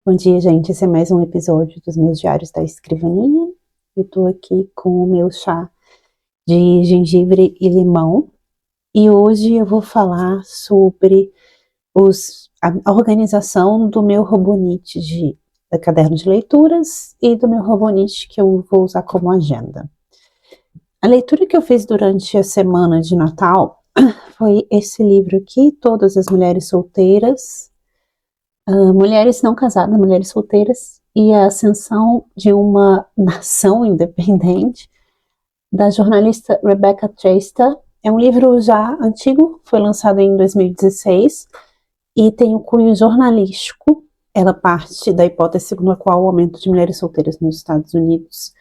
Bom dia, gente. Esse é mais um episódio dos meus diários da escrivaninha. Eu tô aqui com o meu chá de gengibre e limão. E hoje eu vou falar sobre a organização do meu Robonite de caderno de leituras e do meu Robonite que eu vou usar como agenda. A leitura que eu fiz durante a semana de Natal foi esse livro aqui, Todas as Mulheres Solteiras, Mulheres Não Casadas, Mulheres Solteiras e a Ascensão de uma Nação Independente, da jornalista Rebecca Traister. É um livro já antigo, foi lançado em 2016 e tem um cunho jornalístico. Ela parte da hipótese segundo a qual o aumento de mulheres solteiras nos Estados Unidos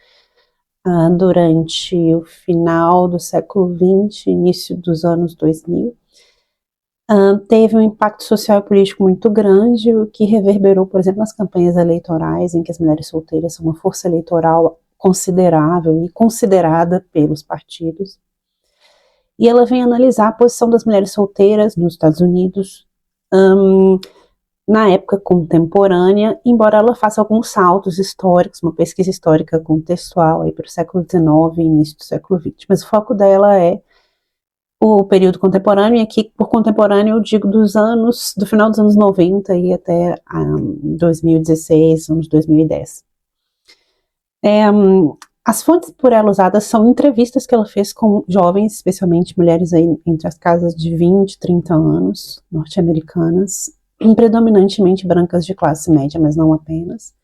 durante o final do século XX, início dos anos 2000, teve um impacto social e político muito grande, o que reverberou, por exemplo, nas campanhas eleitorais, em que as mulheres solteiras são uma força eleitoral considerável e considerada pelos partidos. E ela vem analisar a posição das mulheres solteiras nos Estados Unidos na época contemporânea, embora ela faça alguns saltos históricos, uma pesquisa histórica contextual aí para o século XIX e início do século XX. Mas o foco dela é o período contemporâneo, e aqui por contemporâneo eu digo do final dos anos 90 e até 2016, anos 2010. As fontes por ela usadas são entrevistas que ela fez com jovens, especialmente mulheres aí entre as casas de 20 e 30 anos, norte-americanas, predominantemente brancas de classe média, mas não apenas.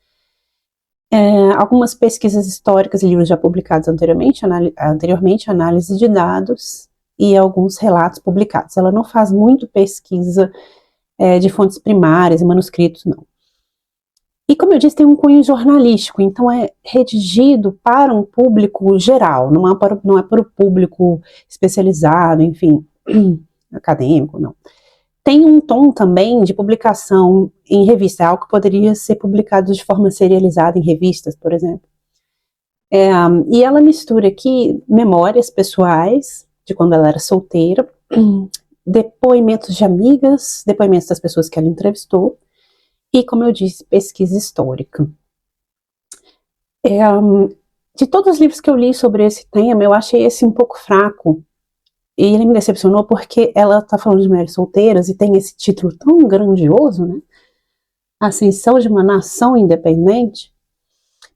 Algumas pesquisas históricas e livros já publicados anteriormente, análise de dados, e alguns relatos publicados. Ela não faz muito pesquisa de fontes primárias e manuscritos, não. E como eu disse, tem um cunho jornalístico, então é redigido para um público geral, não é para o público especializado, enfim, acadêmico, não. Tem um tom também de publicação em revista, algo que poderia ser publicado de forma serializada em revistas, por exemplo. E ela mistura aqui memórias pessoais, de quando ela era solteira, depoimentos de amigas, depoimentos das pessoas que ela entrevistou, e, como eu disse, pesquisa histórica. De todos os livros que eu li sobre esse tema, eu achei esse um pouco fraco, e ele me decepcionou porque ela está falando de mulheres solteiras e tem esse título tão grandioso, né? Ascensão de uma Nação Independente,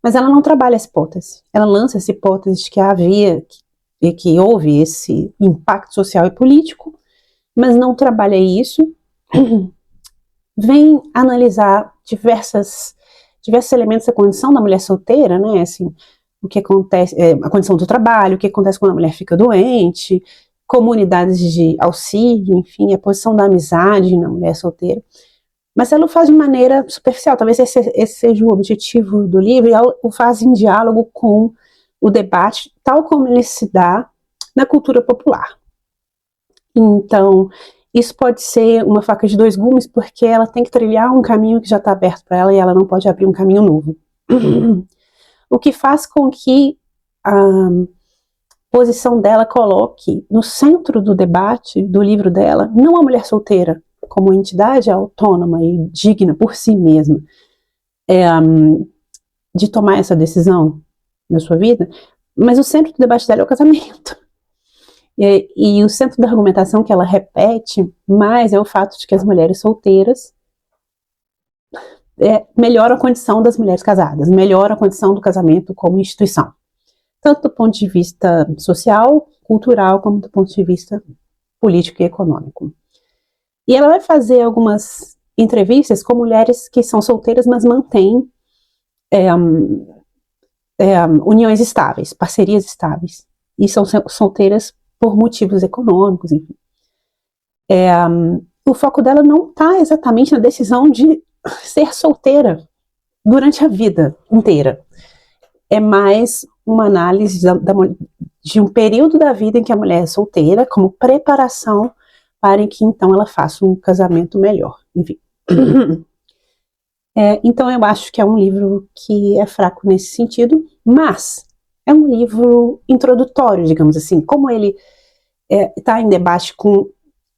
mas ela não trabalha essa hipótese. Ela lança essa hipótese de que houve esse impacto social e político, mas não trabalha isso, vem analisar diversos elementos da condição da mulher solteira, né, assim, o que acontece, a condição do trabalho, o que acontece quando a mulher fica doente, comunidades de auxílio, enfim, a posição da amizade na mulher solteira, mas ela o faz de maneira superficial, talvez esse seja o objetivo do livro, e ela o faz em diálogo com o debate, tal como ele se dá na cultura popular. Então, isso pode ser uma faca de dois gumes, porque ela tem que trilhar um caminho que já está aberto para ela e ela não pode abrir um caminho novo. O que faz com que a posição dela coloque no centro do debate do livro dela, não a mulher solteira como entidade autônoma e digna por si mesma de tomar essa decisão na sua vida, mas o centro do debate dela é o casamento. E o centro da argumentação que ela repete mais é o fato de que as mulheres solteiras melhoram a condição das mulheres casadas, melhoram a condição do casamento como instituição, tanto do ponto de vista social, cultural, como do ponto de vista político e econômico. E ela vai fazer algumas entrevistas com mulheres que são solteiras, mas mantêm uniões estáveis, parcerias estáveis, e são solteiras por motivos econômicos, enfim. O foco dela não está exatamente na decisão de ser solteira durante a vida inteira. É mais uma análise de um período da vida em que a mulher é solteira, como preparação para que então ela faça um casamento melhor, enfim. Então eu acho que é um livro que é fraco nesse sentido, mas é um livro introdutório, digamos assim, como ele está em debate com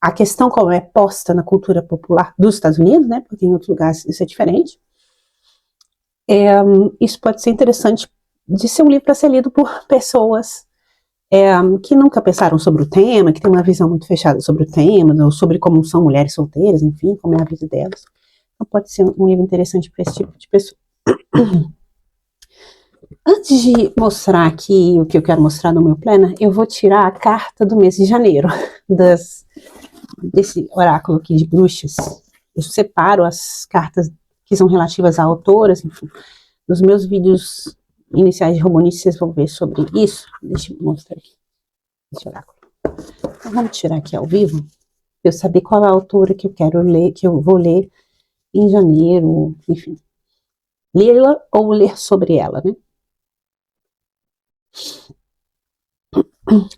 a questão como é posta na cultura popular dos Estados Unidos, né, porque em outros lugares isso é diferente. Isso pode ser interessante de ser um livro para ser lido por pessoas que nunca pensaram sobre o tema, que tem uma visão muito fechada sobre o tema, ou sobre como são mulheres solteiras, enfim, como é a vida delas. Então pode ser um livro interessante para esse tipo de pessoa. Antes de mostrar aqui o que eu quero mostrar no meu planner, eu vou tirar a carta do mês de janeiro, desse oráculo aqui de bruxas. Eu separo as cartas que são relativas a autoras, enfim. Nos meus vídeos iniciais de Robonice, vocês vão ver sobre isso. Deixa eu mostrar aqui esse oráculo. Então, vamos tirar aqui ao vivo, para eu saber qual é a autora que eu quero ler, que eu vou ler em janeiro, enfim. Lê-la ou ler sobre ela, né?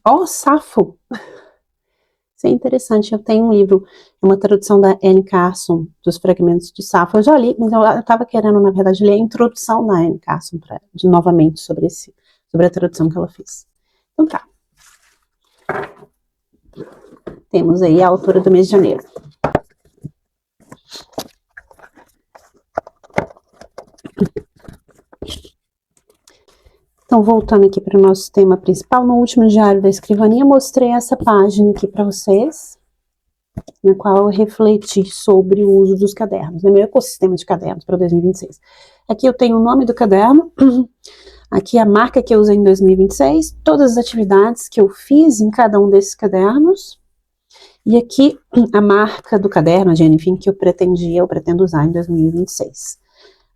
Ó, Safo! Isso é interessante. Eu tenho um livro, uma tradução da Anne Carson, dos Fragmentos de Safo. Eu já li, mas eu estava querendo, na verdade, ler a introdução da Anne Carson, novamente, sobre a tradução que ela fez. Então tá. Temos aí a autora do mês de janeiro. Então, voltando aqui para o nosso tema principal, no último diário da escrivaninha, mostrei essa página aqui para vocês, na qual eu refleti sobre o uso dos cadernos, meu ecossistema de cadernos para 2026. Aqui eu tenho o nome do caderno, aqui a marca que eu usei em 2026, todas as atividades que eu fiz em cada um desses cadernos, e aqui a marca do caderno, enfim, que eu pretendo usar em 2026.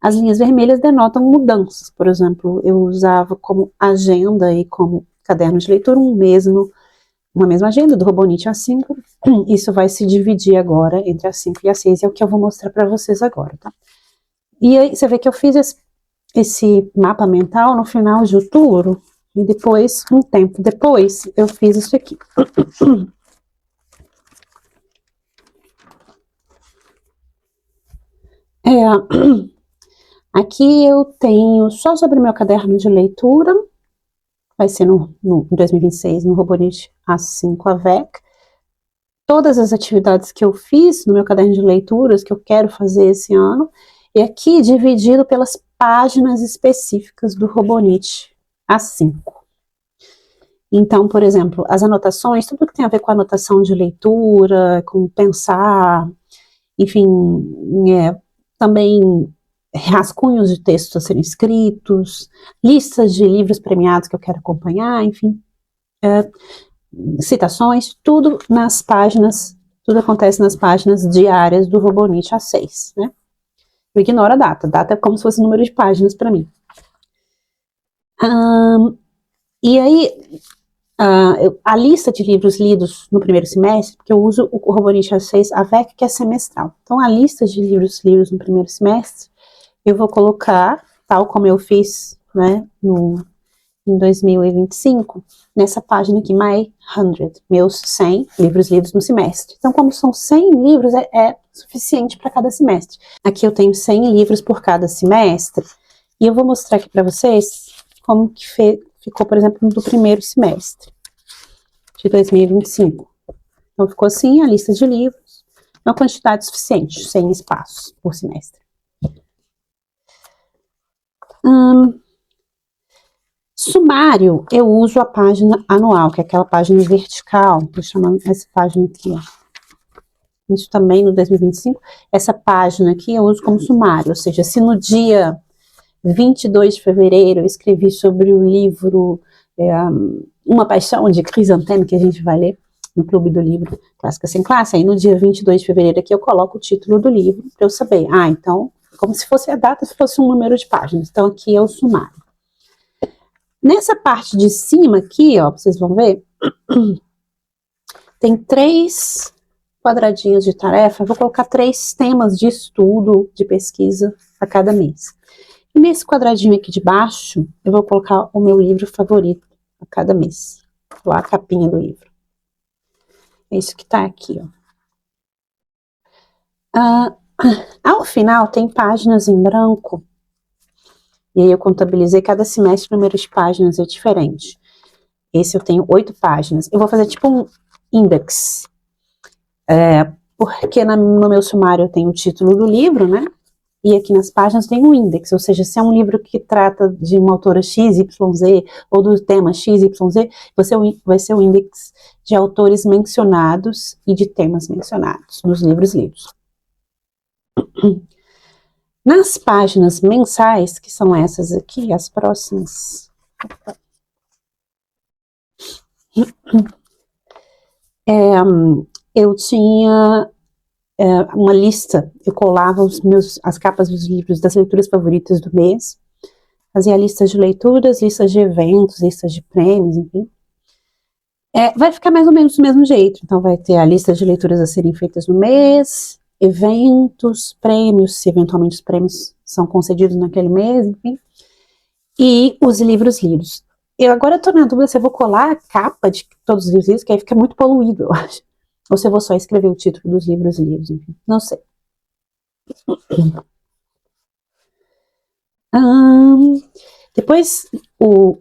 As linhas vermelhas denotam mudanças, por exemplo, eu usava como agenda e como caderno de leitura uma mesma agenda do Robonite A5, isso vai se dividir agora entre a 5 e a 6, é o que eu vou mostrar para vocês agora, tá? E aí você vê que eu fiz esse mapa mental no final de outubro, e depois, um tempo depois, eu fiz isso aqui. Aqui eu tenho só sobre o meu caderno de leitura, vai ser em 2026, no Robonite A5 AVEC, todas as atividades que eu fiz no meu caderno de leituras, que eu quero fazer esse ano, e aqui dividido pelas páginas específicas do Robonite A5. Então, por exemplo, as anotações, tudo que tem a ver com anotação de leitura, com pensar, enfim, também rascunhos de textos a serem escritos, listas de livros premiados que eu quero acompanhar, enfim, citações, tudo acontece nas páginas diárias do Robonite A6, né? Eu ignoro a data é como se fosse o número de páginas para mim. E aí, a lista de livros lidos no primeiro semestre, porque eu uso o Robonite A6 AVEC, que é semestral. Então, a lista de livros lidos no primeiro semestre, eu vou colocar, tal como eu fiz, né, em 2025, nessa página aqui, My 100, meus 100 livros lidos no semestre. Então, como são 100 livros, é suficiente para cada semestre. Aqui eu tenho 100 livros por cada semestre, e eu vou mostrar aqui para vocês como que ficou, por exemplo, do primeiro semestre de 2025. Então, ficou assim a lista de livros, uma quantidade suficiente, 100 espaços por semestre. Sumário, eu uso a página anual, que é aquela página vertical, estou chamando essa página aqui, ó. Isso também no 2025, essa página aqui eu uso como sumário, ou seja, se no dia 22 de fevereiro eu escrevi sobre o livro Uma Paixão, de Crisanteme, que a gente vai ler no Clube do Livro Clássica Sem Classe, aí no dia 22 de fevereiro aqui eu coloco o título do livro, para eu saber, então, como se fosse a data, se fosse um número de páginas, então aqui é o sumário. Nessa parte de cima aqui, ó, vocês vão ver, tem 3 quadradinhos de tarefa, eu vou colocar 3 temas de estudo, de pesquisa a cada mês. E nesse quadradinho aqui de baixo, eu vou colocar o meu livro favorito a cada mês, lá a capinha do livro. É isso que tá aqui, ó. Ao final tem páginas em branco, e aí eu contabilizei cada semestre o número de páginas é diferente. Esse eu tenho 8 páginas. Eu vou fazer tipo um index, porque no meu sumário eu tenho o título do livro, né? e aqui nas páginas tem um índex, ou seja, se é um livro que trata de uma autora XYZ, ou do tema XYZ, vai ser o índex de autores mencionados e de temas mencionados nos livros lidos. Nas páginas mensais, que são essas aqui, as próximas, eu tinha uma lista, eu colava as capas dos livros das leituras favoritas do mês, fazia listas de leituras, listas de eventos, listas de prêmios, enfim. Vai ficar mais ou menos do mesmo jeito, então vai ter a lista de leituras a serem feitas no mês, eventos, prêmios, se eventualmente os prêmios são concedidos naquele mês, enfim, e os livros lidos. Eu agora estou na dúvida se eu vou colar a capa de todos os livros, que aí fica muito poluído, eu acho. Ou se eu vou só escrever o título dos livros lidos, enfim, não sei. Depois, o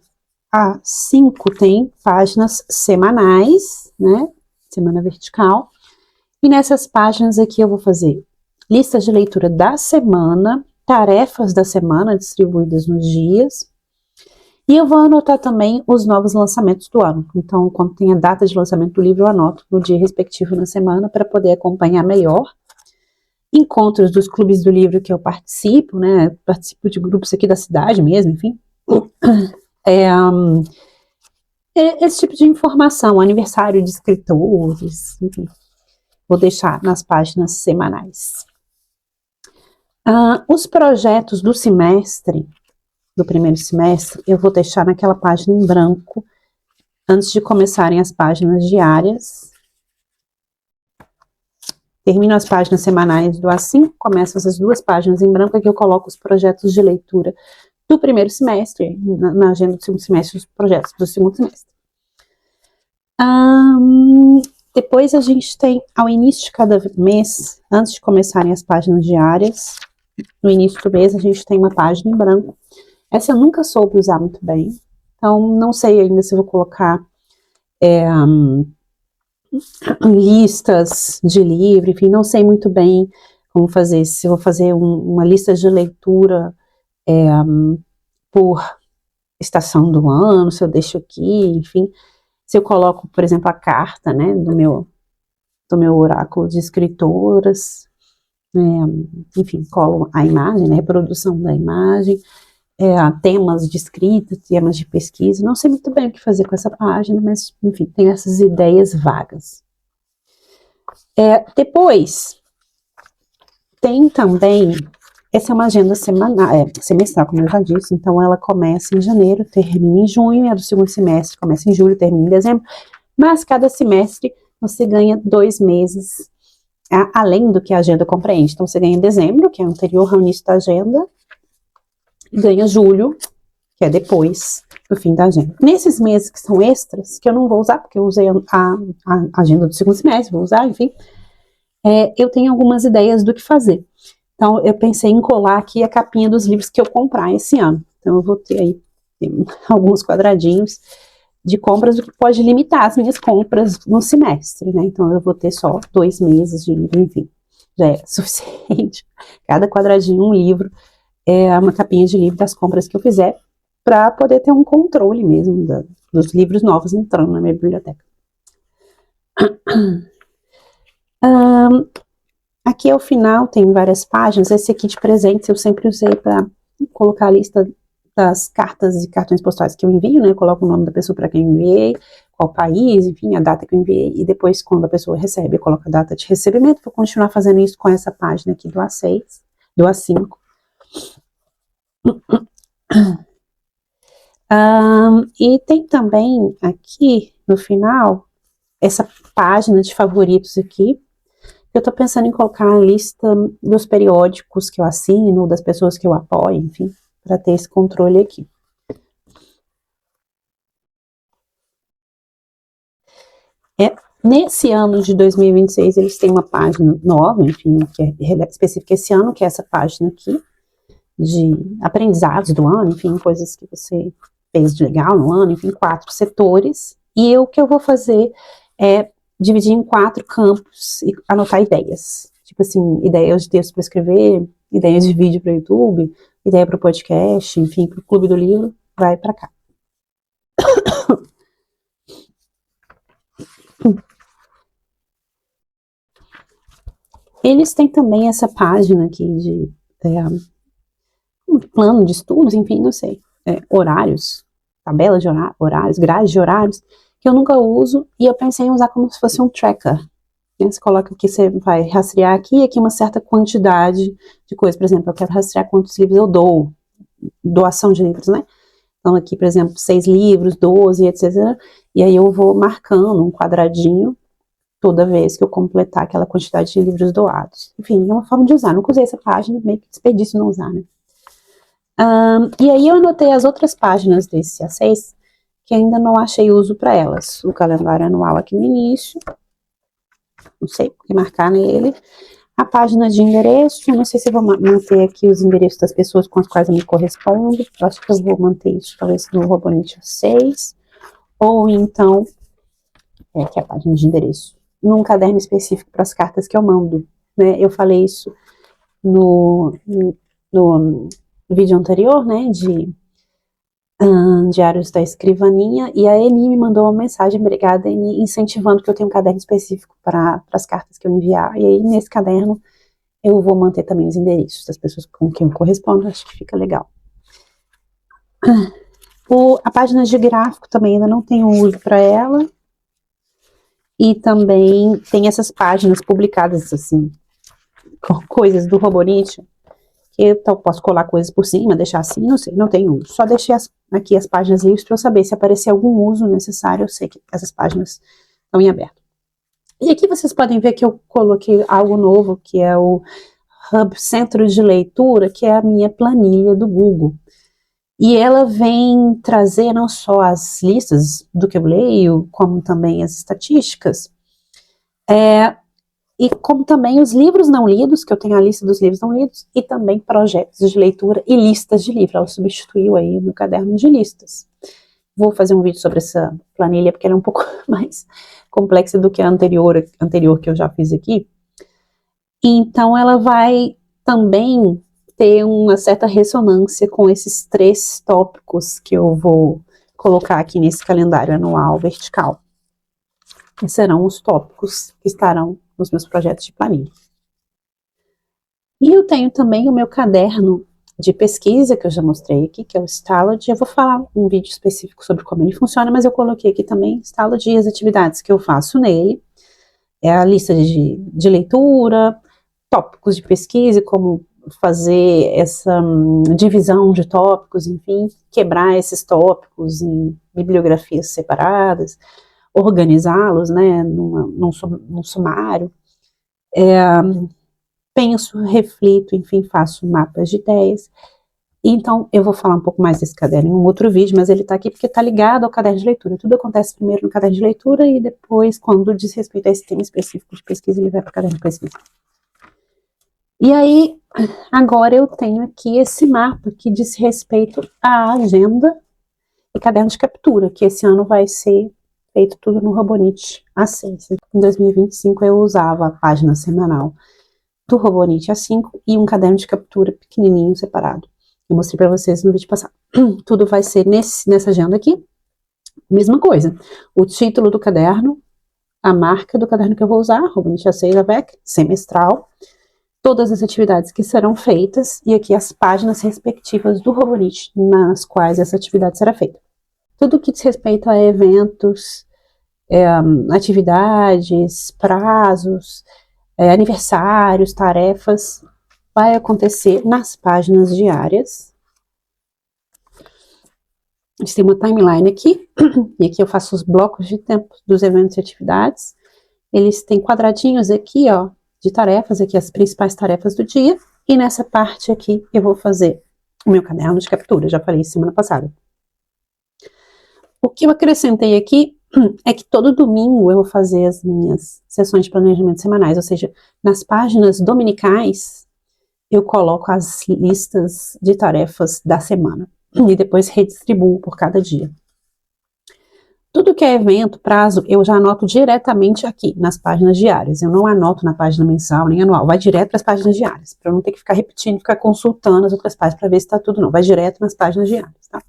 A5 tem páginas semanais, né? Semana vertical. E nessas páginas aqui eu vou fazer listas de leitura da semana, tarefas da semana distribuídas nos dias. E eu vou anotar também os novos lançamentos do ano. Então, quando tem a data de lançamento do livro, eu anoto no dia respectivo na semana para poder acompanhar melhor. Encontros dos clubes do livro que eu participo, né? Participo de grupos aqui da cidade mesmo, enfim. Esse tipo de informação, aniversário de escritores, enfim. Vou deixar nas páginas semanais. Os projetos do semestre, do primeiro semestre, eu vou deixar naquela página em branco, antes de começarem as páginas diárias. Termino as páginas semanais do A5, começo essas duas páginas em branco, aqui eu coloco os projetos de leitura do primeiro semestre, na agenda do segundo semestre, os projetos do segundo semestre. Depois a gente tem, ao início de cada mês, antes de começarem as páginas diárias, no início do mês a gente tem uma página em branco. Essa eu nunca soube usar muito bem, então não sei ainda se eu vou colocar listas de livro, enfim, não sei muito bem como fazer, se eu vou fazer uma lista de leitura por estação do ano, se eu deixo aqui, enfim, se eu coloco, por exemplo, a carta, né, do meu oráculo de escritoras, enfim, colo a imagem, né, reprodução da imagem, temas de escrita, temas de pesquisa, não sei muito bem o que fazer com essa página, mas, enfim, tem essas ideias vagas. Depois, tem também, essa é uma agenda semestral, como eu já disse, então ela começa em janeiro, termina em junho, e a do segundo semestre começa em julho, termina em dezembro, mas cada semestre você ganha 2 meses, além do que a agenda compreende. Então você ganha dezembro, que é anterior ao início da agenda, e ganha julho, que é depois do fim da agenda. Nesses meses que são extras, que eu não vou usar, porque eu usei a agenda do segundo semestre, vou usar, enfim, eu tenho algumas ideias do que fazer. Então, eu pensei em colar aqui a capinha dos livros que eu comprar esse ano. Então, eu vou ter aí alguns quadradinhos de compras, o que pode limitar as minhas compras no semestre, né? Então, eu vou ter só 2 meses de livro, enfim, já é suficiente. Cada quadradinho, um livro, uma capinha de livro das compras que eu fizer, para poder ter um controle mesmo dos livros novos entrando na minha biblioteca. Aqui ao final tem várias páginas. Esse aqui de presentes eu sempre usei para colocar a lista das cartas e cartões postais que eu envio, né? Eu coloco o nome da pessoa para quem eu enviei, qual país, enfim, a data que eu enviei, e depois quando a pessoa recebe, eu coloco a data de recebimento. Vou continuar fazendo isso com essa página aqui do A6, do A5. E tem também aqui no final essa página de favoritos aqui. Eu tô pensando em colocar a lista dos periódicos que eu assino, das pessoas que eu apoio, enfim, para ter esse controle aqui. Nesse ano de 2026, eles têm uma página nova, enfim, que é específica esse ano, que é essa página aqui, de aprendizados do ano, enfim, coisas que você fez de legal no ano, enfim, 4 setores. E o que eu vou fazer é dividir em 4 campos e anotar ideias. Tipo assim, ideias de texto para escrever, ideia de vídeo para o YouTube, ideia para o podcast, enfim, para o Clube do Livro, vai para cá. Eles têm também essa página aqui de plano de estudos, enfim, não sei, horários, tabela de horários, grades de horários, que eu nunca uso, e eu pensei em usar como se fosse um tracker. Você coloca aqui, você vai rastrear aqui e aqui uma certa quantidade de coisas. Por exemplo, eu quero rastrear quantos livros eu dou, doação de livros, né? Então aqui, por exemplo, 6 livros, 12, etc. E aí eu vou marcando um quadradinho toda vez que eu completar aquela quantidade de livros doados. Enfim, é uma forma de usar. Nunca usei essa página, meio que desperdício não usar, né? E aí eu anotei as outras páginas desse A6, que ainda não achei uso para elas. O calendário anual aqui no início, não sei o que marcar nele. A página de endereço, eu não sei se eu vou manter aqui os endereços das pessoas com as quais eu me correspondo. Eu acho que eu vou manter isso, talvez, no Robonite 6. Ou então, aqui a página de endereço, num caderno específico para as cartas que eu mando, né? Eu falei isso no vídeo anterior, né, de Diários da Escrivaninha, e a Eni me mandou uma mensagem, obrigada, Eni, incentivando que eu tenha um caderno específico para as cartas que eu enviar, e aí nesse caderno eu vou manter também os endereços das pessoas com quem eu correspondo, acho que fica legal. A página de gráfico também ainda não tenho uso para ela, e também tem essas páginas publicadas, assim, com coisas do Robonite, que eu posso colar coisas por cima, deixar assim, não sei, não tenho uso. Só deixei aqui as páginas livres para eu saber se aparecer algum uso necessário, eu sei que essas páginas estão em aberto. E aqui vocês podem ver que eu coloquei algo novo, que é o Hub Centro de Leitura, que é a minha planilha do Google. E ela vem trazer não só as listas do que eu leio, como também as estatísticas, e como também os livros não lidos, que eu tenho a lista dos livros não lidos, e também projetos de leitura e listas de livros. Ela substituiu aí o meu caderno de listas. Vou fazer um vídeo sobre essa planilha, porque ela é um pouco mais complexa do que a anterior que eu já fiz aqui. Então ela vai também ter uma certa ressonância com esses 3 tópicos que eu vou colocar aqui nesse calendário anual vertical. Que serão os tópicos que estarão nos meus projetos de planilha. E eu tenho também o meu caderno de pesquisa, que eu já mostrei aqui, que é o Stallard. Eu vou falar um vídeo específico sobre como ele funciona, mas eu coloquei aqui também Stallard e as atividades que eu faço nele. É a lista de leitura, tópicos de pesquisa, como fazer essa divisão de tópicos, enfim, quebrar esses tópicos em bibliografias separadas, organizá-los, né, num sumário. Penso, reflito, enfim, faço mapas de ideias. Então, eu vou falar um pouco mais desse caderno em um outro vídeo, mas ele está aqui porque está ligado ao caderno de leitura. Tudo acontece primeiro no caderno de leitura e depois, quando diz respeito a esse tema específico de pesquisa, ele vai para o caderno de pesquisa. E aí, agora eu tenho aqui esse mapa que diz respeito à agenda e caderno de captura, que esse ano vai ser feito tudo no Robonite A6. Em 2025 eu usava a página semanal do Robonite A5 e um caderno de captura pequenininho separado. Eu mostrei para vocês no vídeo passado. Tudo vai ser nessa agenda aqui. Mesma coisa. O título do caderno, a marca do caderno que eu vou usar, Robonite A6 AVEC, semestral, todas as atividades que serão feitas e aqui as páginas respectivas do Robonite nas quais essa atividade será feita. Tudo que diz respeito a eventos, atividades, prazos, aniversários, tarefas, vai acontecer nas páginas diárias. A gente tem uma timeline aqui, e aqui eu faço os blocos de tempo dos eventos e atividades. Eles têm quadradinhos aqui, ó, de tarefas, aqui as principais tarefas do dia, e nessa parte aqui eu vou fazer o meu caderno de captura, já falei semana passada. O que eu acrescentei aqui é que todo domingo eu vou fazer as minhas sessões de planejamento semanais, ou seja, nas páginas dominicais eu coloco as listas de tarefas da semana e depois redistribuo por cada dia. Tudo que é evento, prazo, eu já anoto diretamente aqui, nas páginas diárias. Eu não anoto na página mensal, nem anual. Vai direto para as páginas diárias, para eu não ter que ficar repetindo, ficar consultando as outras páginas para ver se está tudo, não. Vai direto nas páginas diárias, tá?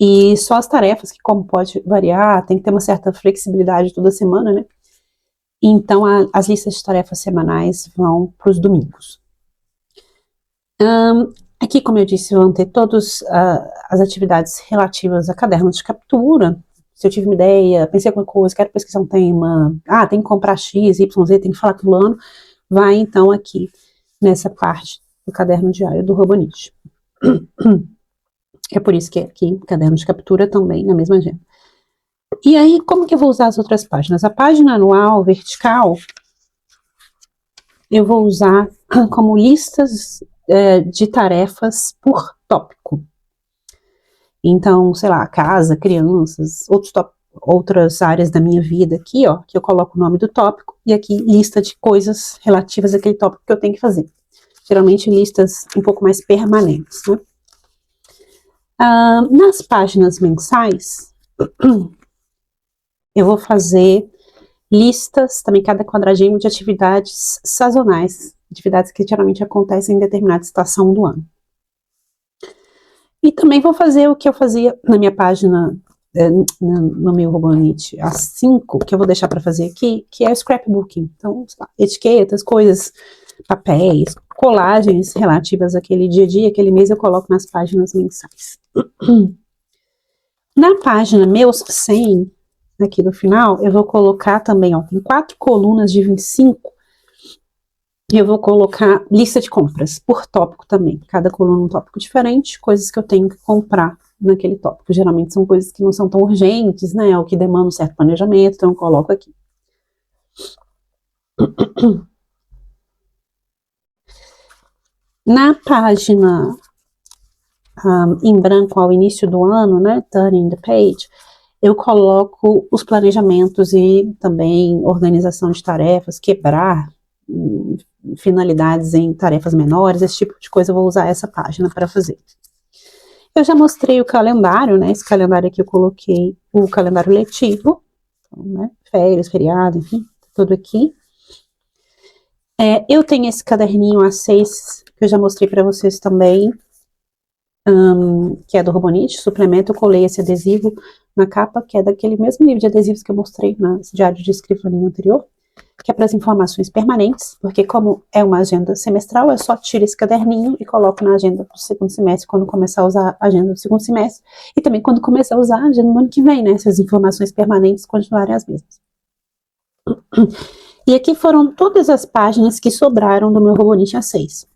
E só as tarefas, que como pode variar, tem que ter uma certa flexibilidade toda semana, né? Então, as listas de tarefas semanais vão para os domingos. Aqui, como eu disse, vão ter todas as atividades relativas a cadernos de captura. Se eu tive uma ideia, pensei em alguma coisa, quero pesquisar um tema, tem que comprar X, Y, Z, tem que falar com o fulano, vai então aqui nessa parte do caderno diário do Robonite. É por isso que aqui, caderno de captura também, na mesma agenda. E aí, como que eu vou usar as outras páginas? A página anual, vertical, eu vou usar como listas de tarefas por tópico. Então, sei lá, casa, crianças, outras áreas da minha vida aqui, ó, que eu coloco o nome do tópico, e aqui lista de coisas relativas àquele tópico que eu tenho que fazer. Geralmente listas um pouco mais permanentes, né? Nas páginas mensais, eu vou fazer listas, também cada quadradinho, de atividades sazonais, atividades que geralmente acontecem em determinada estação do ano. E também vou fazer o que eu fazia na minha página, no meu Robonite, as 5, que eu vou deixar para fazer aqui, que é o scrapbooking. Então, etiquetas, coisas, papéis, colagens relativas àquele dia a dia, aquele mês, eu coloco nas páginas mensais. Na página meus 100, aqui no final, eu vou colocar também, ó, tem 4 colunas de 25, e eu vou colocar lista de compras por tópico também, cada coluna um tópico diferente, coisas que eu tenho que comprar naquele tópico. Geralmente são coisas que não são tão urgentes, né, ou que demandam um certo planejamento, então eu coloco aqui. Na página em branco ao início do ano, né, turning the page, eu coloco os planejamentos e também organização de tarefas, quebrar finalidades em tarefas menores, esse tipo de coisa eu vou usar essa página para fazer. Eu já mostrei o calendário, né, esse calendário aqui eu coloquei o calendário letivo, então, né, férias, feriado, enfim, tudo aqui. Eu tenho esse caderninho A6, que eu já mostrei para vocês também, que é do Robonite, suplemento, eu colei esse adesivo na capa, que é daquele mesmo livro de adesivos que eu mostrei no diário de escrivaninha anterior, que é para as informações permanentes, porque como é uma agenda semestral, eu só tiro esse caderninho e coloco na agenda do segundo semestre, quando começar a usar a agenda do segundo semestre, e também quando começar a usar a agenda do ano que vem, né, se as informações permanentes continuarem as mesmas. E aqui foram todas as páginas que sobraram do meu Robonite A6.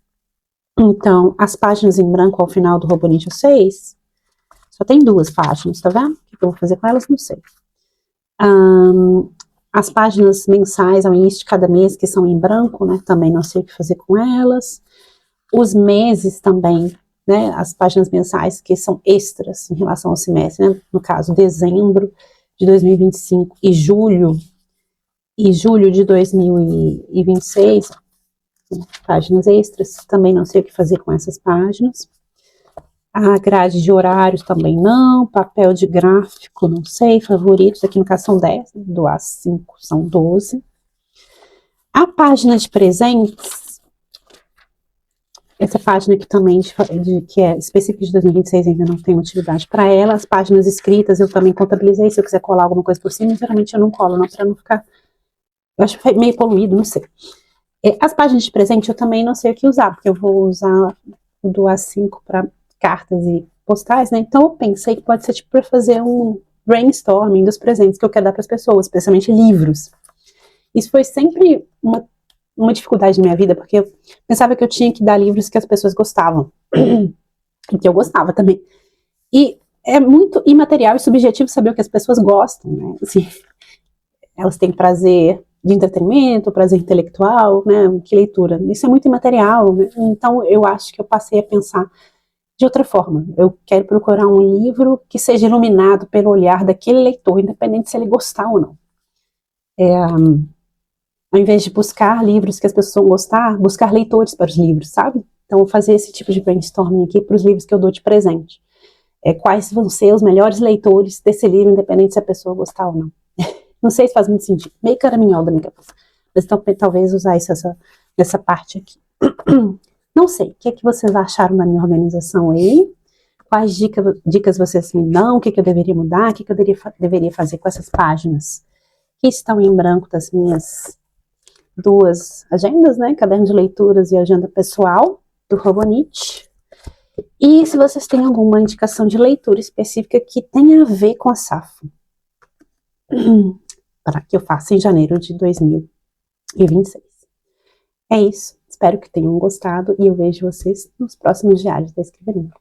Então, as páginas em branco ao final do Robonite A6, só tem 2 páginas, tá vendo? O que eu vou fazer com elas? Não sei. As páginas mensais ao início de cada mês, que são em branco, né? Também não sei o que fazer com elas. Os meses também, né? As páginas mensais que são extras em relação ao semestre, né? No caso, dezembro de 2025 e julho de 2026, páginas extras, também não sei o que fazer com essas páginas. A grade de horários também não, papel de gráfico, não sei, favoritos, aqui no caso são 10, né? Do A5 são 12. A página de presentes, essa página aqui também, que é específica de 2026, ainda não tem utilidade para ela. As páginas escritas eu também contabilizei, se eu quiser colar alguma coisa por cima, geralmente eu não colo, não, para não ficar, eu acho meio poluído, não sei. As páginas de presente eu também não sei o que usar, porque eu vou usar o do A5 para cartas e postais, né? Então eu pensei que pode ser tipo para fazer um brainstorming dos presentes que eu quero dar para as pessoas, especialmente livros. Isso foi sempre uma dificuldade na minha vida, porque eu pensava que eu tinha que dar livros que as pessoas gostavam, e que eu gostava também. E é muito imaterial e subjetivo saber o que as pessoas gostam, né? Assim, elas têm prazer de entretenimento, prazer intelectual, né? Que leitura. Isso é muito imaterial, né? Então eu acho que eu passei a pensar de outra forma. Eu quero procurar um livro que seja iluminado pelo olhar daquele leitor, independente se ele gostar ou não. Ao invés de buscar livros que as pessoas vão gostar, buscar leitores para os livros, sabe? Então, fazer esse tipo de brainstorming aqui para os livros que eu dou de presente. quais vão ser os melhores leitores desse livro, independente se a pessoa gostar ou não. Não sei se faz muito sentido, meio caraminhol da minha cabeça. Mas então, talvez usar isso nessa parte aqui. Não sei, o que é que vocês acharam da minha organização aí? Quais dicas vocês me dão? O que eu deveria mudar? O que eu deveria fazer com essas páginas que estão em branco das minhas duas agendas, né? Caderno de leituras e agenda pessoal do Robonit. E se vocês têm alguma indicação de leitura específica que tenha a ver com a Safo, para que eu faça em janeiro de 2026. É isso. Espero que tenham gostado e eu vejo vocês nos próximos diários da Escrivaninha.